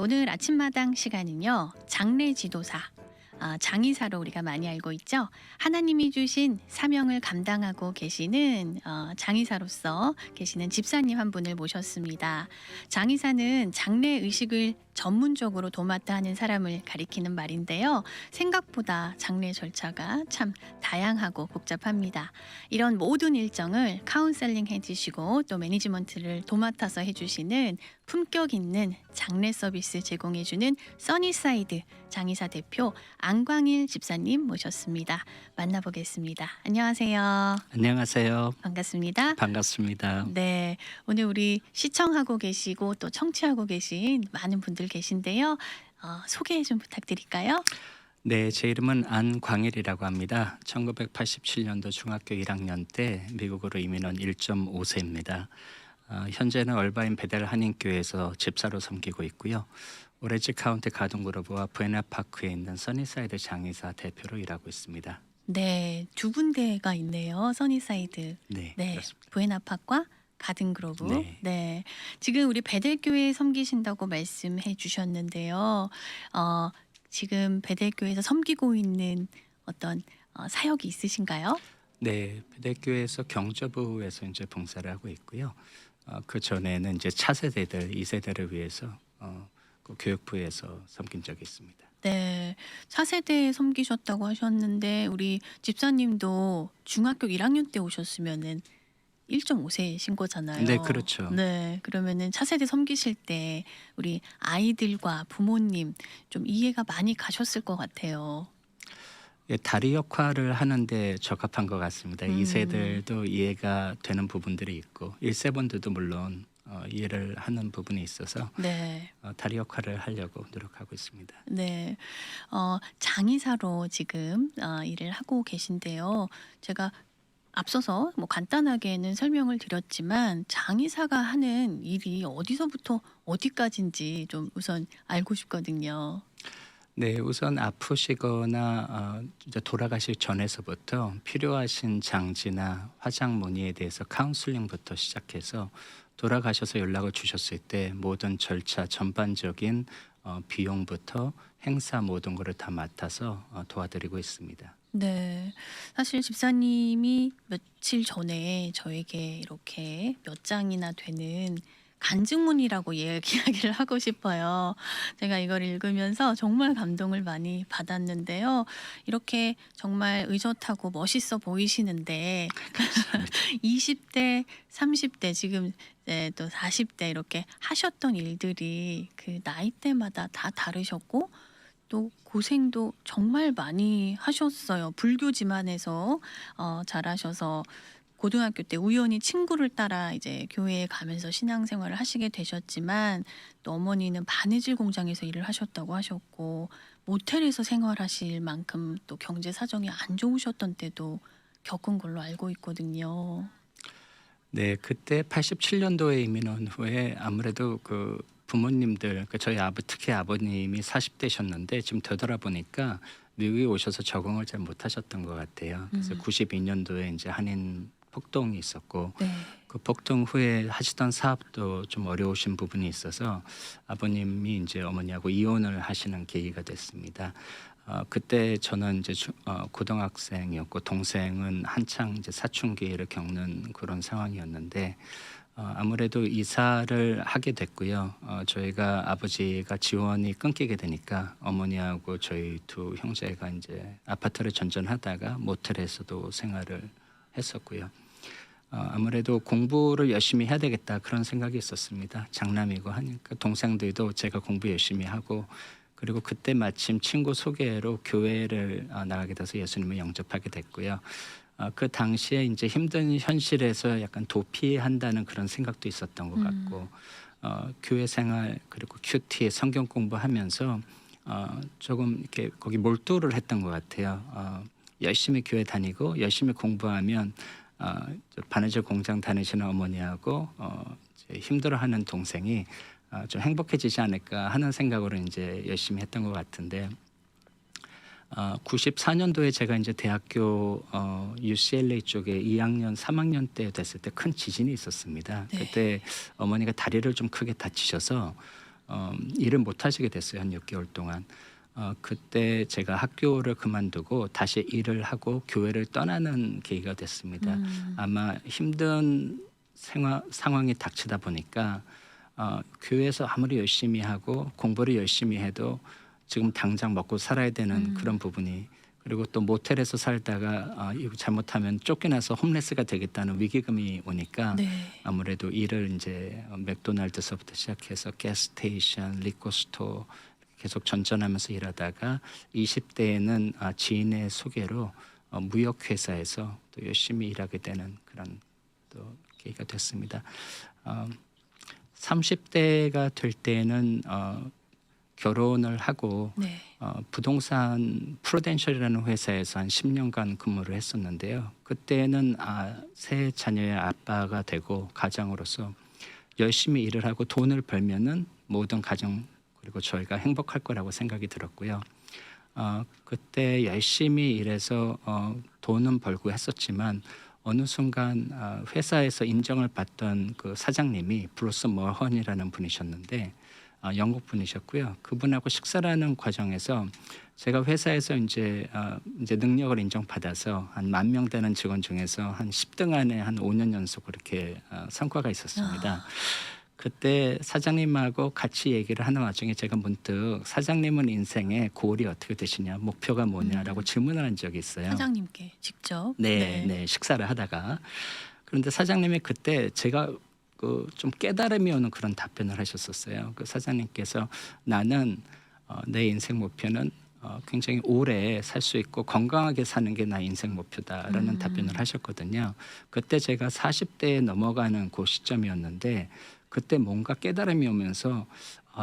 오늘 아침마당 시간은요. 장례 지도사, 장의사로 우리가 많이 알고 있죠. 하나님이 주신 사명을 감당하고 계시는 장의사로서 계시는 집사님 한 분을 모셨습니다. 장의사는 장례 의식을 전문적으로 도맡아 하는 사람을 가리키는 말인데요. 생각보다 장례 절차가 참 다양하고 복잡합니다. 이런 모든 일정을 카운셀링 해주시고 또 매니지먼트를 도맡아서 해주시는 품격 있는 장례 서비스 제공해주는 써니사이드 장의사 대표 안광일 집사님 모셨습니다. 만나보겠습니다. 안녕하세요. 안녕하세요. 반갑습니다. 반갑습니다. 네, 오늘 우리 시청하고 계시고 또 청취하고 계신 많은 분들 계신데요. 소개 좀 부탁드릴까요? 네, 제 이름은 안광일이라고 합니다. 1987년도 중학교 1학년 때 미국으로 이민 온 1.5세입니다. 현재는 얼바인 베델 한인교회에서 집사로 섬기고 있고요. 오렌지 카운티 가든그로브와 부에나파크에 있는 써니사이드 장의사 대표로 일하고 있습니다. 네, 두 군데가 있네요. 써니사이드. 네, 네, 그렇습니다. 부에나파크와 가든그로브. 네. 네, 지금 우리 베델교회 섬기신다고 말씀해 주셨는데요. 지금 베델교회에서 섬기고 있는 어떤 사역이 있으신가요? 네, 베델교회에서 경저부에서 이제 봉사를 하고 있고요. 그 전에는 이제 차세대들 2세대를 위해서 그 교육부에서 섬긴 적이 있습니다. 네, 차세대에 섬기셨다고 하셨는데 우리 집사님도 중학교 1학년 때 오셨으면은 1.5세신 거잖아요. 네, 그렇죠. 네, 그러면은 차세대 섬기실 때 우리 아이들과 부모님 좀 이해가 많이 가셨을 것 같아요. 예, 다리 역할을 하는데 적합한 것 같습니다. 2세들도 이해가 되는 부분들이 있고 1세분들도 물론 이해를 하는 부분이 있어서 네. 다리 역할을 하려고 노력하고 있습니다. 네, 장의사로 지금 일을 하고 계신데요. 제가 앞서서 뭐 간단하게는 설명을 드렸지만 장의사가 하는 일이 어디서부터 어디까지인지 좀 우선 알고 싶거든요. 네, 우선 아프시거나 이제 돌아가시기 전에서부터 필요하신 장지나 화장 문의에 대해서 카운슬링부터 시작해서 돌아가셔서 연락을 주셨을 때 모든 절차 전반적인 비용부터 행사 모든 것을 다 맡아서 도와드리고 있습니다. 네, 사실 집사님이 며칠 전에 저에게 이렇게 몇 장이나 되는 간증문이라고 이야기를 하고 싶어요. 제가 이걸 읽으면서 정말 감동을 많이 받았는데요. 이렇게 정말 의젓하고 멋있어 보이시는데 20대, 30대 지금 또 40대 이렇게 하셨던 일들이 그 나이대마다 다 다르셨고 또 고생도 정말 많이 하셨어요. 불교 집안에서 자라셔서 고등학교 때 우연히 친구를 따라 이제 교회에 가면서 신앙생활을 하시게 되셨지만 또 어머니는 바느질 공장에서 일을 하셨다고 하셨고 모텔에서 생활하실 만큼 또 경제 사정이 안 좋으셨던 때도 겪은 걸로 알고 있거든요. 네, 그때 87년도에 이민 온 후에 아무래도 그 부모님들, 저희 특히 아버님이 40대셨는데 지금 되돌아보니까 미국에 오셔서 적응을 잘 못하셨던 것 같아요. 그래서 92년도에 이제 한인 폭동이 있었고 네. 그 폭동 후에 하시던 사업도 좀 어려우신 부분이 있어서 아버님이 이제 어머니하고 이혼을 하시는 계기가 됐습니다. 그때 저는 이제 고등학생이었고 동생은 한창 이제 사춘기를 겪는 그런 상황이었는데 아무래도 이사를 하게 됐고요. 저희가 아버지가 지원이 끊기게 되니까 어머니하고 저희 두 형제가 이제 아파트를 전전하다가 모텔에서도 생활을 했었고요. 아무래도 공부를 열심히 해야 되겠다 그런 생각이 있었습니다. 장남이고 하니까 동생들도 제가 공부 열심히 하고 그리고 그때 마침 친구 소개로 교회를 나가게 돼서 예수님을 영접하게 됐고요. 그 당시에 이제 힘든 현실에서 약간 도피한다는 그런 생각도 있었던 것 같고 교회 생활 그리고 큐티 성경 공부하면서 조금 이렇게 거기 몰두를 했던 것 같아요. 열심히 교회 다니고 열심히 공부하면 바느질 공장 다니시는 어머니하고 이제 힘들어하는 동생이 좀 행복해지지 않을까 하는 생각으로 이제 열심히 했던 것 같은데 94년도에 제가 이제 대학교 UCLA 쪽에 2학년, 3학년 때 됐을 때 큰 지진이 있었습니다. 네. 그때 어머니가 다리를 좀 크게 다치셔서 일을 못 하시게 됐어요. 한 6개월 동안. 그때 제가 학교를 그만두고 다시 일을 하고 교회를 떠나는 계기가 됐습니다. 아마 힘든 상황이 닥치다 보니까 교회에서 아무리 열심히 하고 공부를 열심히 해도 지금 당장 먹고 살아야 되는 그런 부분이, 그리고 또 모텔에서 살다가 이거 잘못하면 쫓겨나서 홈레스가 되겠다는 위기감이 오니까 네. 아무래도 일을 이제 맥도날드서부터 시작해서 가스스테이션, 리코스토어 계속 전전하면서 일하다가 20대에는 지인의 소개로 무역회사에서 또 열심히 일하게 되는 그런 또 계기가 됐습니다. 30대가 될 때는 결혼을 하고 네. 부동산 프루덴셜이라는 회사에서 한 10년간 근무를 했었는데요. 그때는 세 자녀의 아빠가 되고 가장으로서 열심히 일을 하고 돈을 벌면은 모든 가정 그리고 저희가 행복할 거라고 생각이 들었고요. 그때 열심히 일해서 돈은 벌고 했었지만 어느 순간 회사에서 인정을 받던 그 사장님이 브루스 멀헌이라는 분이셨는데 영국 분이셨고요. 그분하고 식사를 하는 과정에서 제가 회사에서 이제 능력을 인정받아서 한 10,000명 되는 직원 중에서 한 10등 안에 한 5년 연속 그렇게 성과가 있었습니다. 그때 사장님하고 같이 얘기를 하는 와중에 제가 문득 사장님은 인생의 고울이 어떻게 되시냐, 목표가 뭐냐라고 질문을 한 적이 있어요. 사장님께 직접. 네, 식사를 하다가. 그런데 사장님이 그때 제가 좀 깨달음이 오는 그런 답변을 하셨었어요. 그 사장님께서 나는 내 인생 목표는 굉장히 오래 살 수 있고 건강하게 사는 게 나의 인생 목표다라는 답변을 하셨거든요. 그때 제가 40대에 넘어가는 그 시점이었는데 그때 뭔가 깨달음이 오면서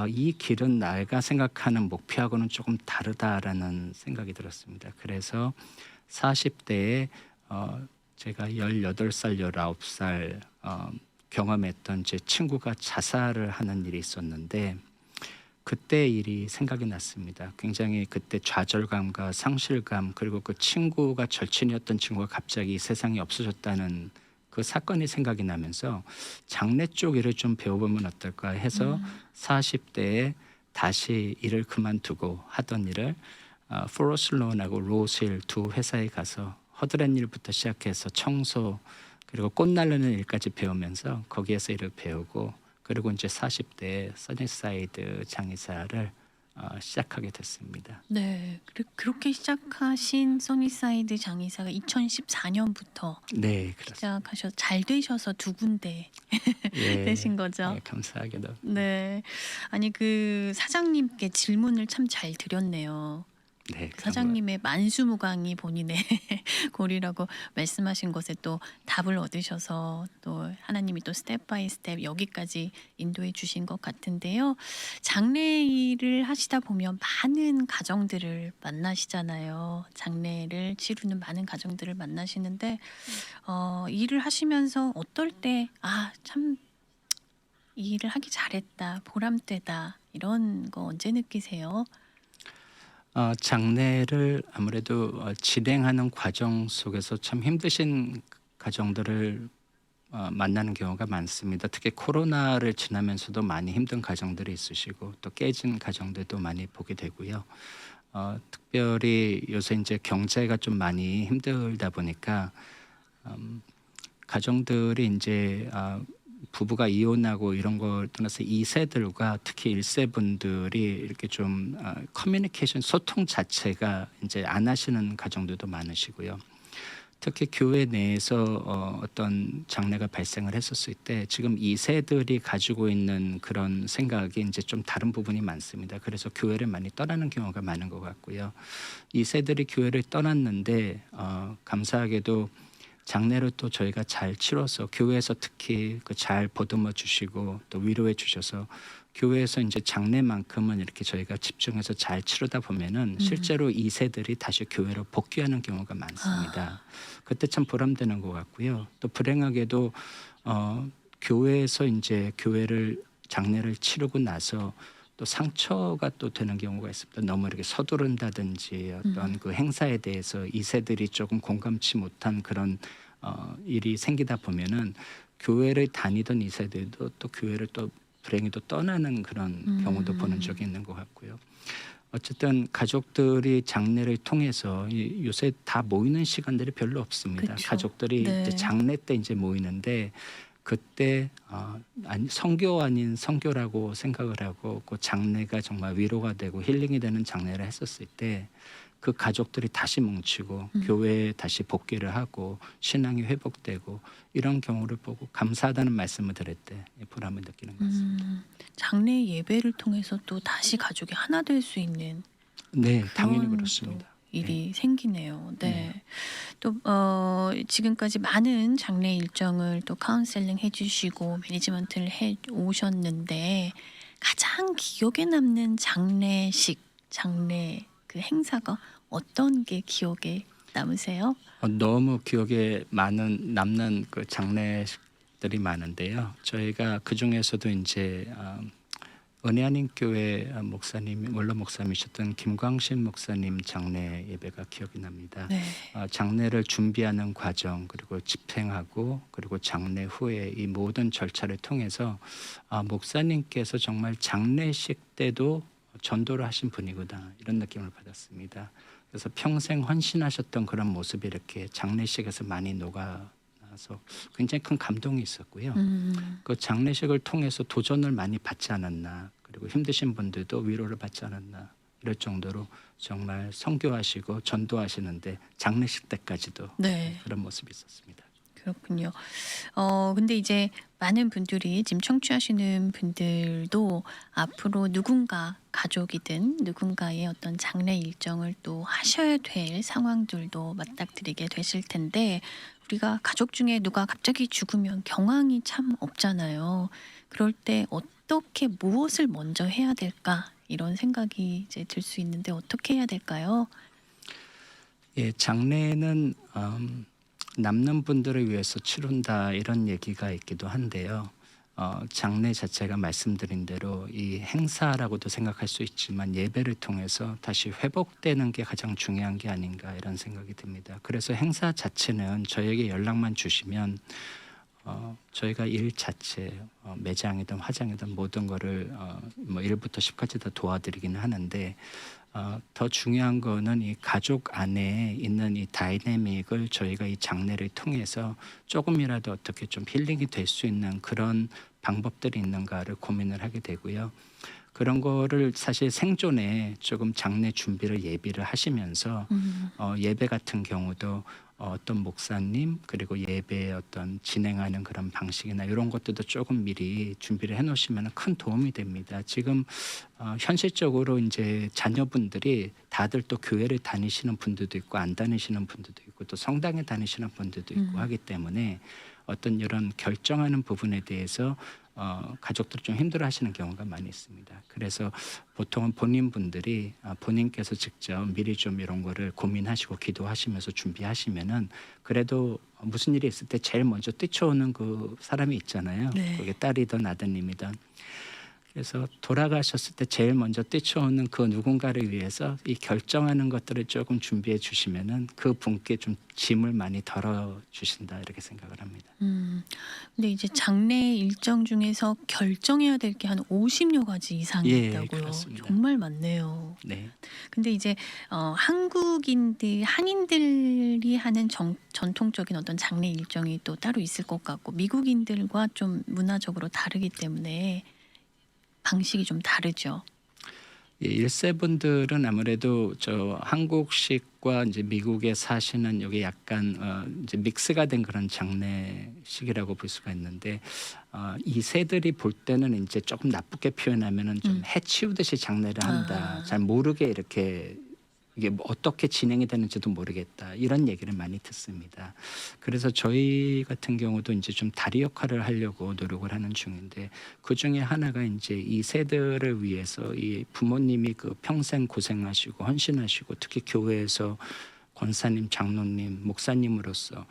이 길은 내가 생각하는 목표하고는 조금 다르다라는 생각이 들었습니다. 그래서 40대에 제가 18살, 19살 경험했던 제 친구가 자살을 하는 일이 있었는데 그때 일이 생각이 났습니다. 굉장히 그때 좌절감과 상실감, 그리고 그 친구가 절친이었던 친구가 갑자기 이 세상에 없어졌다는 그 사건이 생각이 나면서 장례 쪽 일을 좀 배워보면 어떨까 해서 40대에 다시 일을 그만두고 하던 일을 포로슬론하고 로스힐 두 회사에 가서 허드렛 일부터 시작해서 청소 그리고 꽃 나르는 일까지 배우면서 거기에서 일을 배우고 그리고 이제 40대에 써니사이드 장의사를 시작하게 됐습니다. 네. 그렇게 시작하신 써니사이드 장의사가 2014년부터 네, 그렇습니다. 잘 되셔서 두 군데 예, 되신 거죠. 예, 감사하게도. 네. 아니 그 사장님께 질문을 참 잘 드렸네요. 네, 그 사장님의 만수무강이 본인의 고리라고 말씀하신 것에 또 답을 얻으셔서 또 하나님이 또 스텝 바이 스텝 여기까지 인도해 주신 것 같은데요. 장례 일을 하시다 보면 많은 가정들을 만나시잖아요. 장례를 치르는 많은 가정들을 만나시는데 일을 하시면서 어떨 때 참 이 일을 하기 잘했다, 보람되다 이런 거 언제 느끼세요? 장례를 아무래도 진행하는 과정 속에서 참 힘드신 가정들을 만나는 경우가 많습니다. 특히 코로나를 지나면서도 많이 힘든 가정들이 있으시고 또 깨진 가정들도 많이 보게 되고요. 특별히 요새 이제 경제가 좀 많이 힘들다 보니까 가정들이 이제 부부가 이혼하고 이런 걸 떠나서 2세들과 특히 1세분들이 이렇게 좀 커뮤니케이션 소통 자체가 이제 안 하시는 가정들도 많으시고요. 특히 교회 내에서 어떤 장례가 발생을 했었을 때 지금 2세들이 가지고 있는 그런 생각이 이제 좀 다른 부분이 많습니다. 그래서 교회를 많이 떠나는 경우가 많은 것 같고요. 2세들이 교회를 떠났는데 감사하게도 장례를 또 저희가 잘 치러서 교회에서 특히 잘 보듬어 주시고 또 위로해 주셔서 교회에서 이제 장례만큼은 이렇게 저희가 집중해서 잘 치르다 보면은 실제로 2세들이 다시 교회로 복귀하는 경우가 많습니다. 그때 참 보람되는 것 같고요. 또 불행하게도 교회에서 이제 장례를 치르고 나서 또 상처가 또 되는 경우가 있습니다. 너무 이렇게 서두른다든지 어떤 그 행사에 대해서 2세들이 조금 공감치 못한 그런 일이 생기다 보면은 교회를 다니던 2세들도 또 교회를 또 불행히도 떠나는 그런 경우도 보는 적이 있는 것 같고요. 어쨌든 가족들이 장례를 통해서 요새 다 모이는 시간들이 별로 없습니다. 그쵸. 가족들이 네. 이제 장례 때 이제 모이는데 그때 성교 아닌 성교라고 생각을 하고 그 장례가 정말 위로가 되고 힐링이 되는 장례를 했었을 때 그 가족들이 다시 뭉치고 교회에 다시 복귀를 하고 신앙이 회복되고 이런 경우를 보고 감사하다는 말씀을 들을 때 보람을 느끼는 것 같습니다. 장례 예배를 통해서 또 다시 가족이 하나 될 수 있는 네, 당연히 그런 그렇습니다. 또 일이 생기네요. 네. 네. 또 지금까지 많은 장례 일정을 또 카운셀링 해주시고 매니지먼트를 해 오셨는데 가장 기억에 남는 장례식, 장례 그 행사가 어떤 게 기억에 남으세요? 너무 기억에 남는 그 장례식들이 많은데요. 저희가 그 중에서도 이제 은혜 안인 교회 목사님 원로 목사님이셨던 김광신 목사님 장례 예배가 기억이 납니다. 네. 장례를 준비하는 과정 그리고 집행하고 그리고 장례 후에 이 모든 절차를 통해서 목사님께서 정말 장례식 때도 전도를 하신 분이구나 이런 느낌을 받았습니다. 그래서 평생 헌신하셨던 그런 모습이 이렇게 장례식에서 많이 녹아나서 굉장히 큰 감동이 있었고요. 그 장례식을 통해서 도전을 많이 받지 않았나 그리고 힘드신 분들도 위로를 받지 않았나 이럴 정도로 정말 선교하시고 전도하시는데 장례식 때까지도 네. 그런 모습이 있었습니다. 그렇군요. 근데 이제 많은 분들이 지금 청취하시는 분들도 앞으로 누군가 가족이든 누군가의 어떤 장례 일정을 또 하셔야 될 상황들도 맞닥뜨리게 되실 텐데 우리가 가족 중에 누가 갑자기 죽으면 경황이 참 없잖아요. 그럴 때 어떻게 무엇을 먼저 해야 될까 이런 생각이 이제 들 수 있는데 어떻게 해야 될까요? 예, 장례는 남는 분들을 위해서 치른다 이런 얘기가 있기도 한데요. 장례 자체가 말씀드린 대로 이 행사라고도 생각할 수 있지만 예배를 통해서 다시 회복되는 게 가장 중요한 게 아닌가 이런 생각이 듭니다. 그래서 행사 자체는 저에게 연락만 주시면 저희가 일 자체 매장이든 화장이든 모든 거를 뭐 1부터 10까지 다 도와드리기는 하는데 더 중요한 거는 이 가족 안에 있는 이 다이내믹을 저희가 이 장례를 통해서 조금이라도 어떻게 좀 힐링이 될 수 있는 그런 방법들이 있는가를 고민을 하게 되고요. 그런 거를 사실 생존에 조금 장례 준비를 예비를 하시면서 예배 같은 경우도 어떤 목사님 그리고 예배의 어떤 진행하는 그런 방식이나 이런 것들도 조금 미리 준비를 해놓으시면 큰 도움이 됩니다. 지금 현실적으로 이제 자녀분들이 다들 또 교회를 다니시는 분들도 있고 안 다니시는 분들도 있고 또 성당에 다니시는 분들도 있고 하기 때문에 어떤 이런 결정하는 부분에 대해서 가족들이 좀 힘들어하시는 경우가 많이 있습니다. 그래서 보통은 본인분들이 본인께서 직접 미리 좀 이런 거를 고민하시고 기도하시면서 준비하시면은 그래도 무슨 일이 있을 때 제일 먼저 뛰쳐오는 그 사람이 있잖아요. 네. 그게 딸이든 아드님이든. 그래서 돌아가셨을 때 제일 먼저 뛰쳐오는 그 누군가를 위해서 이 결정하는 것들을 조금 준비해 주시면은 그 분께 좀 짐을 많이 덜어 주신다 이렇게 생각을 합니다. 근데 이제 장례 일정 중에서 결정해야 될 게 한 50여 가지 이상이 예, 있다고요. 그렇습니다. 정말 많네요. 네. 근데 이제 한국인들, 한인들이 하는 전통적인 어떤 장례 일정이 또 따로 있을 것 같고 미국인들과 좀 문화적으로 다르기 때문에 방식이 좀 다르죠. 예, 1세분들은 아무래도 저 한국식과 이제 미국에 사시는 여기 약간 이제 믹스가 된 그런 장례식이라고 볼 수가 있는데 2세들이 볼 때는 이제 조금 나쁘게 표현하면은 좀 해치우듯이 장례를 한다. 잘 모르게 이렇게 이게 뭐 어떻게 진행이 되는지도 모르겠다. 이런 얘기를 많이 듣습니다. 그래서 저희 같은 경우도 이제 좀 다리 역할을 하려고 노력을 하는 중인데 그 중에 하나가 이제 이 세대를 위해서 이 부모님이 그 평생 고생하시고 헌신하시고 특히 교회에서 권사님, 장로님, 목사님으로서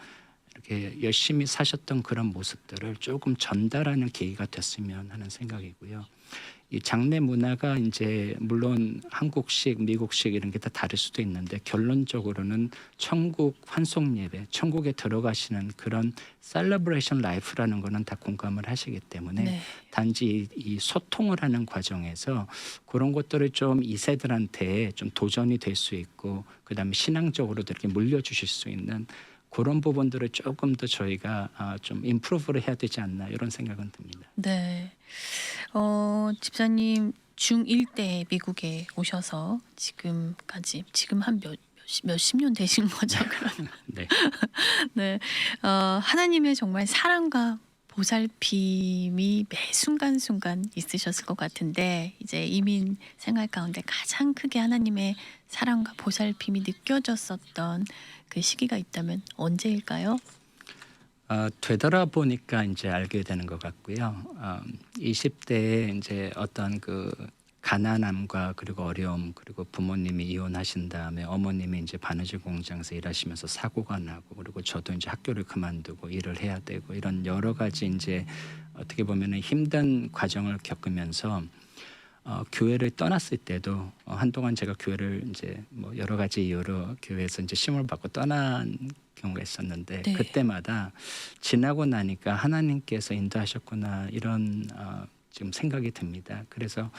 이렇게 열심히 사셨던 그런 모습들을 조금 전달하는 계기가 됐으면 하는 생각이고요. 이 장례 문화가 이제 물론 한국식, 미국식 이런 게 다 다를 수도 있는데 결론적으로는 천국 환송 예배, 천국에 들어가시는 그런 셀러브레이션 라이프라는 거는 다 공감을 하시기 때문에 네. 단지 이 소통을 하는 과정에서 그런 것들을 좀 이세들한테 좀 도전이 될 수 있고 그다음에 신앙적으로도 이렇게 물려주실 수 있는 그런 부분들을 조금 더 저희가 좀 임프루브를 해야 되지 않나 이런 생각은 듭니다. 네. 집사님 중1 때 미국에 오셔서 지금까지 지금 한 몇십 년 되신 거죠, 그러면? 네. 네. 하나님의 정말 사랑과 보살핌이 매 순간순간 있으셨을 것 같은데 이제 이민 생활 가운데 가장 크게 하나님의 사랑과 보살핌이 느껴졌었던 그 시기가 있다면 언제일까요? 되돌아보니까 이제 알게 되는 것 같고요. 20대에 이제 어떤 그 가난함과 그리고 어려움 그리고 부모님이 이혼하신 다음에 어머님이 이제 바느질 공장에서 일하시면서 사고가 나고 그리고 저도 이제 학교를 그만두고 일을 해야 되고 이런 여러 가지 이제 어떻게 보면은 힘든 과정을 겪으면서 교회를 떠났을 때도 한동안 제가 교회를 이제 뭐 여러 가지 이유로 교회에서 이제 시험을 받고 떠난 경우가 있었는데 네. 그때마다 지나고 나니까 하나님께서 인도하셨구나 이런 지금 생각이 듭니다. 그래서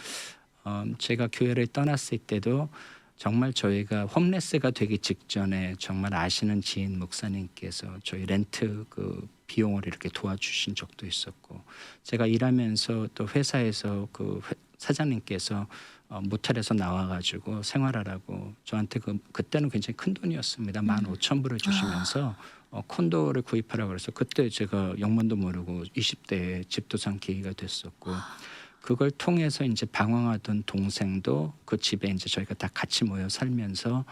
제가 교회를 떠났을 때도 정말 저희가 홈레스가 되기 직전에 정말 아시는 지인 목사님께서 저희 렌트 그 비용을 이렇게 도와주신 적도 있었고 제가 일하면서 또 회사에서 그 사장님께서 모텔에서 나와가지고 생활하라고 저한테 그때는 굉장히 큰 돈이었습니다. 15,000불을 주시면서 콘도를 구입하라고 그래서 그때 제가 영문도 모르고 20대에 집도 산 계기가 됐었고 그걸 통해서 이제 방황하던 동생도 그 집에 이제 저희가 다 같이 모여 살면서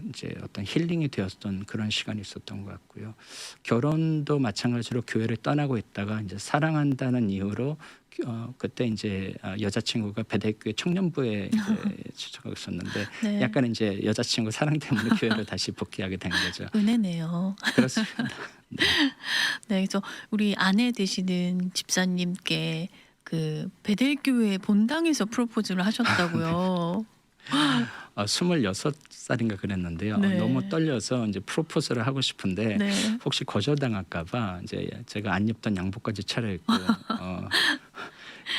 이제 어떤 힐링이 되었던 그런 시간이 있었던 것 같고요. 결혼도 마찬가지로 교회를 떠나고 있다가 이제 사랑한다는 이유로 그때 이제 여자친구가 배대교회 청년부에 이제 추천하고 있었는데 네. 약간 이제 여자친구 사랑 때문에 교회를 다시 복귀하게 된 거죠. 은혜네요. 그렇습니다. 네, 그래서 우리 아내 되시는 집사님께 그 베델교회 본당에서 프로포즈를 하셨다고요. 26살인가 그랬는데요. 네. 너무 떨려서 이제 프로포즈를 하고 싶은데 네. 혹시 거절당할까봐 이제 제가 안 입던 양복까지 차려입고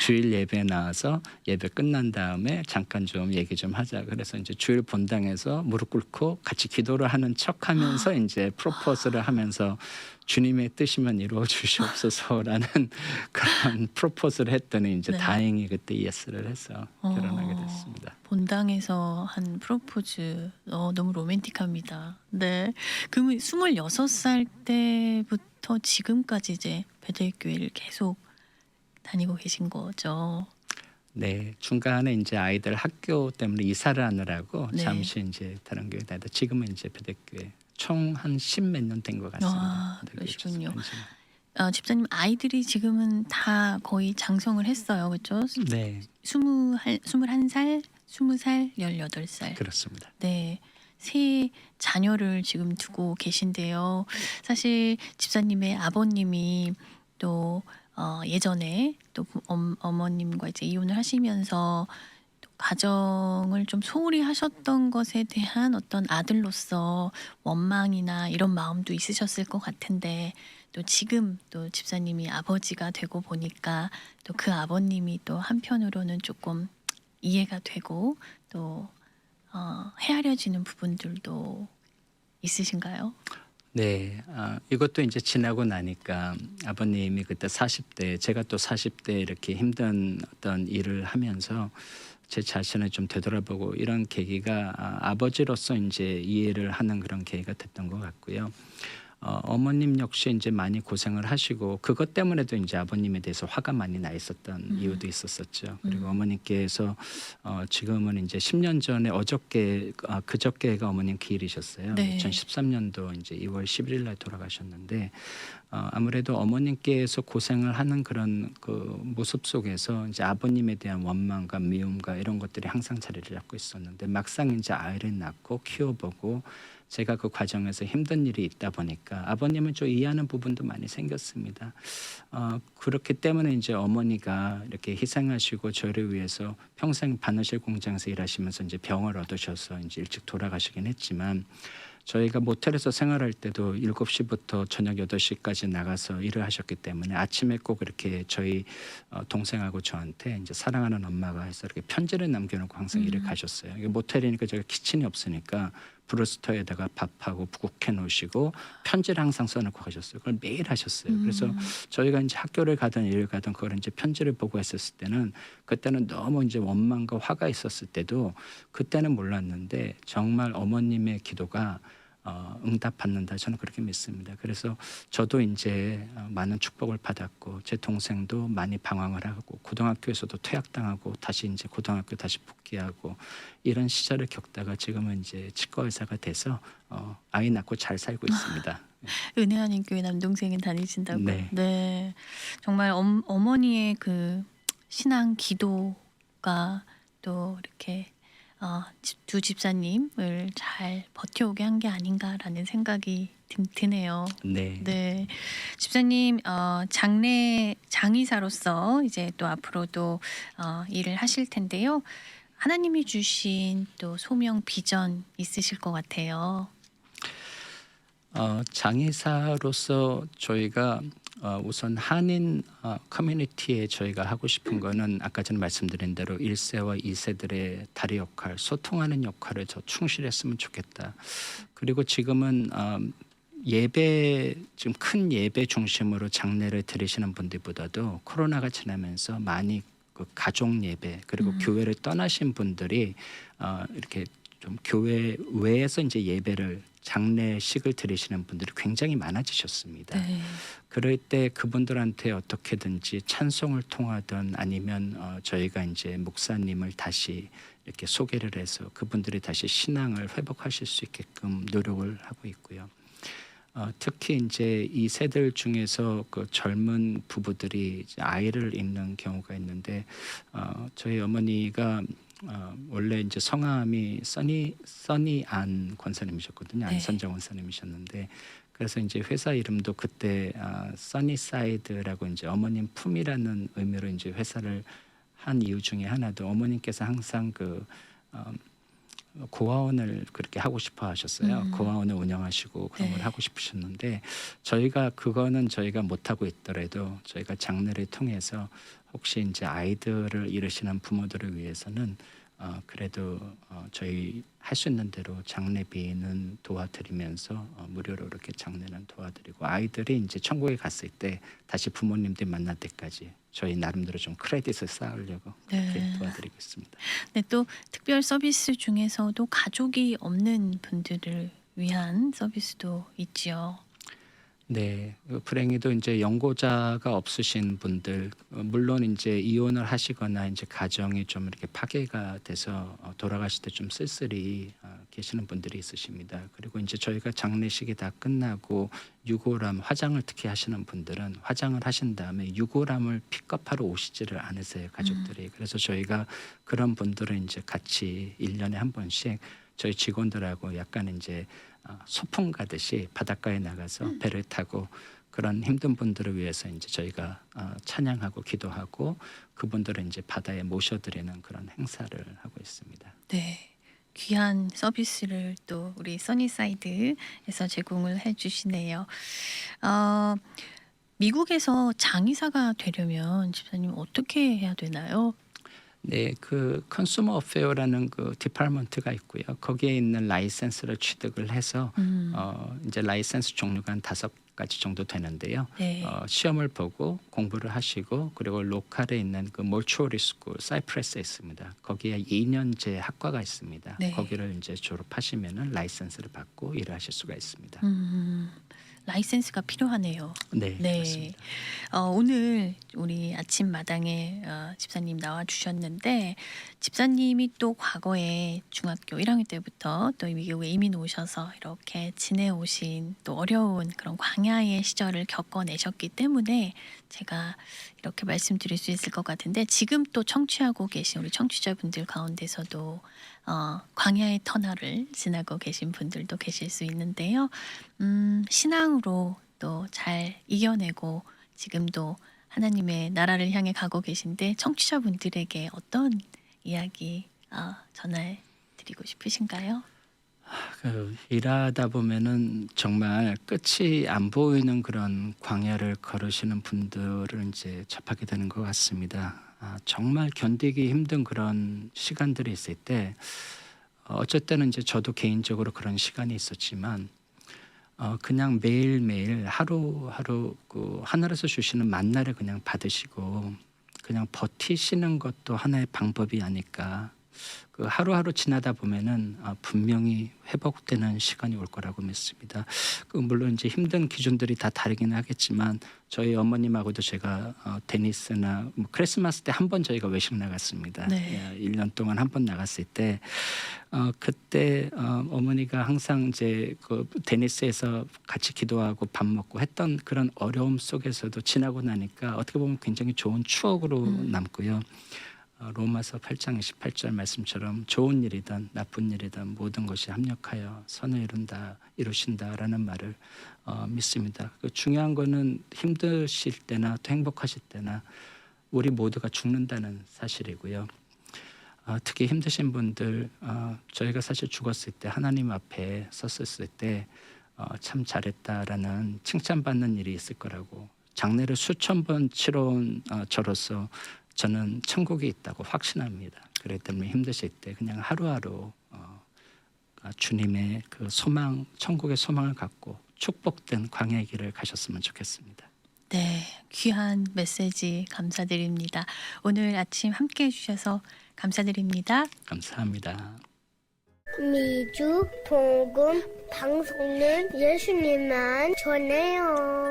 주일 예배 나와서 예배 끝난 다음에 잠깐 좀 얘기 좀 하자. 그래서 이제 주일 본당에서 무릎 꿇고 같이 기도를 하는 척하면서 이제 프로포즈를 하면서 주님의 뜻이면 이루어 주시옵소서라는 그런 프로포즈를 했더니 이제 네. 다행히 그때 예스를 해서 결혼하게 됐습니다. 본당에서 한 프로포즈 너무 로맨틱합니다. 네. 그러면 26살 때부터 지금까지 이제 베델교회를 계속 다니고 계신 거죠. 네, 중간에 이제 아이들 학교 때문에 이사를 하느라고 네. 잠시 이제 다른 교회 다니다 지금은 이제 배대교회 총 한 10몇 년 된 것 같습니다. 배대교회 그러시군요. 전체는. 집사님 아이들이 지금은 다 거의 장성을 했어요. 그렇죠? 네, 21살, 20살, 18살. 그렇습니다. 네. 세 자녀를 지금 두고 계신데요. 사실 집사님의 아버님이 또 예전에 또 어머님과 이제 이혼을 하시면서 또 가정을 좀 소홀히 하셨던 것에 대한 어떤 아들로서 원망이나 이런 마음도 있으셨을 것 같은데 또 지금 또 집사님이 아버지가 되고 보니까 또 그 아버님이 또 한편으로는 조금 이해가 되고 또 헤아려지는 부분들도 있으신가요? 네, 이것도 이제 지나고 나니까 아버님이 그때 40대, 제가 또 40대 이렇게 힘든 어떤 일을 하면서 제 자신을 좀 되돌아보고 이런 계기가 아버지로서 이제 이해를 하는 그런 계기가 됐던 것 같고요. 어머님 역시 이제 많이 고생을 하시고 그것 때문에도 이제 아버님에 대해서 화가 많이 나 있었던 이유도 있었었죠. 그리고 어머님께서 지금은 이제 10년 전에 그저께가 어머님 기일이셨어요. 네. 2013년도 이제 2월 11일 날 돌아가셨는데 아무래도 어머님께서 고생을 하는 그런 그 모습 속에서 이제 아버님에 대한 원망과 미움과 이런 것들이 항상 자리를 잡고 있었는데 막상 이제 아이를 낳고 키워보고 제가 그 과정에서 힘든 일이 있다 보니까 아버님을 좀 이해하는 부분도 많이 생겼습니다. 그렇기 때문에 이제 어머니가 이렇게 희생하시고 저를 위해서 평생 바느질 공장에서 일하시면서 이제 병을 얻으셔서 이제 일찍 돌아가시긴 했지만 저희가 모텔에서 생활할 때도 7시부터 저녁 8시까지 나가서 일을 하셨기 때문에 아침에 꼭 이렇게 저희 동생하고 저한테 이제 사랑하는 엄마가 해서 이렇게 편지를 남겨놓고 항상 일을 가셨어요. 이게 모텔이니까 저희가 키친이 없으니까 브루스터에다가 밥하고 국해 놓으시고 편지를 항상 써놓고 가셨어요. 그걸 매일 하셨어요. 그래서 저희가 이제 학교를 가든 일을 가든 그걸 이제 편지를 보고 했었을 때는 그때는 너무 이제 원망과 화가 있었을 때도 그때는 몰랐는데 정말 어머님의 기도가 응답받는다 저는 그렇게 믿습니다. 그래서 저도 이제 많은 축복을 받았고 제 동생도 많이 방황을 하고 고등학교에서도 퇴학당하고 다시 이제 고등학교 다시 복귀하고 이런 시절을 겪다가 지금은 이제 치과 의사가 돼서 아이 낳고 잘 살고 있습니다. 은혜하는 교회 남동생이 다니신다고요? 네. 네. 정말 어머니의 그 신앙 기도가 또 이렇게 두 집사님을 잘 버텨오게 한 게 아닌가라는 생각이 드네요. 네. 네, 집사님 장의사로서 이제 또 앞으로도 일을 하실 텐데요. 하나님이 주신 또 소명 비전 있으실 것 같아요. 장의사로서 저희가 우선 한인 커뮤니티에 저희가 하고 싶은 거는 아까 전에 말씀드린 대로 1세와 2세들의 다리 역할, 소통하는 역할을 더 충실했으면 좋겠다. 그리고 지금은 예배 지금 큰 예배 중심으로 장례를 드리시는 분들보다도 코로나가 지나면서 많이 그 가족 예배 그리고 교회를 떠나신 분들이 이렇게 좀 교회 외에서 이제 예배를 장례식을 드리시는 분들이 굉장히 많아지셨습니다. 네. 그럴 때 그분들한테 어떻게든지 찬송을 통하든 아니면 저희가 이제 목사님을 다시 이렇게 소개를 해서 그분들이 다시 신앙을 회복하실 수 있게끔 노력을 하고 있고요. 특히 이제 이 세들 중에서 그 젊은 부부들이 이제 아이를 잃는 경우가 있는데 저희 어머니가 원래 이제 성함이 써니안 권사님이셨거든요. 네. 안선정 권사님이셨는데 그래서 이제 회사 이름도 그때 써니사이드라고 이제 어머님 품이라는 의미로 이제 회사를 한 이유 중에 하나도 어머님께서 항상 그 고아원을 그렇게 하고 싶어 하셨어요. 고아원을 운영하시고 그런 걸 네. 하고 싶으셨는데 저희가 그거는 저희가 못 하고 있더라도 저희가 장례를 통해서 혹시 이제 아이들을 잃으시는 부모들을 위해서는 그래도 저희 할 수 있는 대로 장례비는 도와드리면서 무료로 이렇게 장례는 도와드리고 아이들이 이제 천국에 갔을 때 다시 부모님들 만날 때까지 저희 나름대로 좀 크레딧을 쌓으려고 그렇게 네. 도와드리고 있습니다. 네, 또 특별 서비스 중에서도 가족이 없는 분들을 위한 서비스도 있지요. 네, 불행히도 이제 연고자가 없으신 분들, 물론 이제 이혼을 하시거나 이제 가정이 좀 이렇게 파괴가 돼서 돌아가실 때 좀 쓸쓸히 계시는 분들이 있으십니다. 그리고 이제 저희가 장례식이 다 끝나고 유골함 화장을 특히 하시는 분들은 화장을 하신 다음에 유골함을 픽업하러 오시지를 않으세요, 가족들이. 그래서 저희가 그런 분들은 이제 같이 1년에 한 번씩 저희 직원들하고 약간 이제 소풍 가듯이 바닷가에 나가서 배를 타고 그런 힘든 분들을 위해서 이제 저희가 찬양하고 기도하고 그분들을 이제 바다에 모셔드리는 그런 행사를 하고 있습니다. 네. 귀한 서비스를 또 우리 써니사이드에서 제공을 해주시네요. 미국에서 장의사가 되려면 집사님 어떻게 해야 되나요? 네, 그 컨슈머 어페어라는 그 디파트먼트가 있고요. 거기에 있는 라이센스를 취득을 해서 이제 라이센스 종류가 한 5가지 정도 되는데요. 네. 시험을 보고 공부를 하시고 그리고 로컬에 있는 그 몰추어리 스쿨 사이프레스에 있습니다. 거기에 2년제 학과가 있습니다. 네. 거기를 이제 졸업하시면은 라이센스를 받고 일을 하실 수가 있습니다. 라이센스가 필요하네요. 네, 네. 그렇습니다. 오늘 우리 아침마당에 집사님 나와 주셨는데 집사님이 또 과거에 중학교 1학년 때부터 또 미국에 이민 오셔서 이렇게 지내오신 또 어려운 그런 광야의 시절을 겪어내셨기 때문에 제가 이렇게 말씀드릴 수 있을 것 같은데 지금 또 청취하고 계신 우리 청취자분들 가운데서도 광야의 터널을 지나고 계신 분들도 계실 수 있는데요. 신앙으로 또 잘 이겨내고 지금도 하나님의 나라를 향해 가고 계신데 청취자분들에게 어떤 이야기 전해 드리고 싶으신가요? 일하다 보면은 정말 끝이 안 보이는 그런 광야를 걸으시는 분들을 이제 접하게 되는 것 같습니다. 정말 견디기 힘든 그런 시간들이 있을 때 어쩔 때는 이제 저도 개인적으로 그런 시간이 있었지만 그냥 매일매일 하루하루 그 하늘에서 주시는 만나를 그냥 받으시고 그냥 버티시는 것도 하나의 방법이 아닐까. 그 하루하루 지나다 보면은 분명히 회복되는 시간이 올 거라고 믿습니다. 그 물론 이제 힘든 기준들이 다 다르긴 하겠지만 저희 어머님하고도 제가 테니스나 뭐 크리스마스 때 한 번 저희가 외식 나갔습니다. 네. 1년 동안 한 번 나갔을 때 그때 어머니가 항상 이제 그 테니스에서 같이 기도하고 밥 먹고 했던 그런 어려움 속에서도 지나고 나니까 어떻게 보면 굉장히 좋은 추억으로 남고요. 로마서 8장 28절 말씀처럼 좋은 일이든 나쁜 일이든 모든 것이 합력하여 선을 이루신다라는 말을 믿습니다. 그 중요한 거는 힘드실 때나 또 행복하실 때나 우리 모두가 죽는다는 사실이고요. 특히 힘드신 분들 저희가 사실 죽었을 때 하나님 앞에 섰을 때 참 잘했다라는 칭찬받는 일이 있을 거라고 장례를 수천 번 치러온 저로서 저는 천국이 있다고 확신합니다. 그렇기 때문에 힘드실 때 그냥 하루하루 주님의 그 소망, 천국의 소망을 갖고 축복된 광야의 길을 가셨으면 좋겠습니다. 네, 귀한 메시지 감사드립니다. 오늘 아침 함께 해주셔서 감사드립니다. 감사합니다. 미주 복음 방송은 예수님만 전해요.